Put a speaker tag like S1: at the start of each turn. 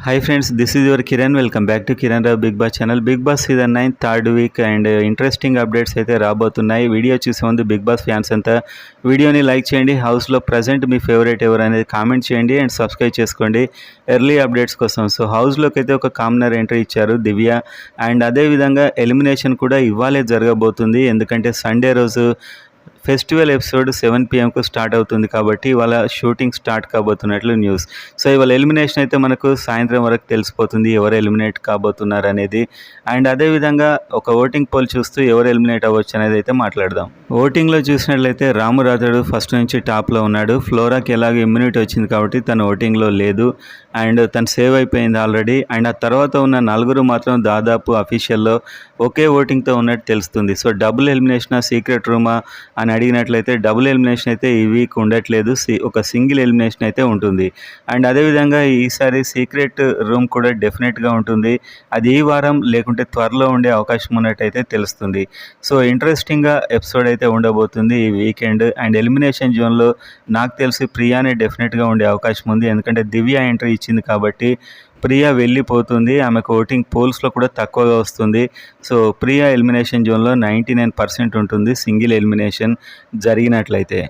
S1: Hi friends, this is your Kiran. Welcome back to Kiran Rao Big Boss channel. Big Boss season 9 third week and interesting updates అయితే రాబోతున్నాయి. Video చూసే ముందు big boss fans అంతా వీడియోని like చేయండి. హౌస్లో present మీ favourite ఎవరు అనేది కామెంట్ చేయండి అండ్ సబ్స్క్రైబ్ చేసుకోండి ఎర్లీ అప్డేట్స్ కోసం. సో హౌస్లోకి అయితే ఒక కామనర్ ఎంట్రీ ఇచ్చారు దివ్య, అండ్ అదేవిధంగా ఎలిమినేషన్ కూడా ఇవ్వాలే జరగబోతుంది. ఎందుకంటే సండే రోజు ఫెస్టివల్ ఎపిసోడ్ 7 PM స్టార్ట్ అవుతుంది కాబట్టి ఇవాళ షూటింగ్ స్టార్ట్ కాబోతున్నట్లు న్యూస్. సో ఇవాళ ఎలిమినేషన్ అయితే మనకు సాయంత్రం వరకు తెలిసిపోతుంది ఎవరు ఎలిమినేట్ కాబోతున్నారు అనేది. అండ్ అదేవిధంగా ఒక ఓటింగ్ పోల్ చూస్తూ ఎవరు ఎలిమినేట్ అవ్వచ్చు అనేది అయితే మాట్లాడదాం. ఓటింగ్లో చూసినట్లయితే రాము రాథోడ్ ఫస్ట్ నుంచి టాప్లో ఉన్నాడు. ఫ్లోరాకి ఎలాగో ఇమ్యూనిటీ వచ్చింది కాబట్టి తను ఓటింగ్లో లేదు అండ్ తను సేవ్ అయిపోయింది ఆల్రెడీ. అండ్ ఆ తర్వాత ఉన్న నలుగురు మాత్రం దాదాపు అఫీషియల్లో ఒకే ఓటింగ్తో ఉన్నట్టు తెలుస్తుంది. సో డబుల్ ఎలిమినేషనా సీక్రెట్ రూమా అని అడిగినట్లయితే డబుల్ ఎలిమినేషన్ అయితే ఈ వీక్ ఉండట్లేదు, ఒక సింగిల్ ఎలిమినేషన్ అయితే ఉంటుంది. అండ్ అదేవిధంగా ఈసారి సీక్రెట్ రూమ్ కూడా డెఫినెట్గా ఉంటుంది. అది ఈ వారం లేకుంటే త్వరలో ఉండే అవకాశం ఉన్నట్టయితే తెలుస్తుంది. సో ఇంట్రెస్టింగ్గా ఎపిసోడ్ అయితే ఉండబోతుంది ఈ వీకెండ్. అండ్ ఎలిమినేషన్ జోన్లో నాకు తెలిసి ప్రియానే డెఫినెట్గా ఉండే అవకాశం ఉంది. ఎందుకంటే దివ్య ఎంట్రీ ఇచ్చింది కాబట్టి ప్రియా వెళ్ళిపోతుంది. ఆమెకు ఓటింగ్ పోల్స్లో కూడా తక్కువగా వస్తుంది. సో ప్రియా ఎలిమినేషన్ జోన్లో 99% ఉంటుంది సింగిల్ ఎలిమినేషన్ జరిగినట్లయితే.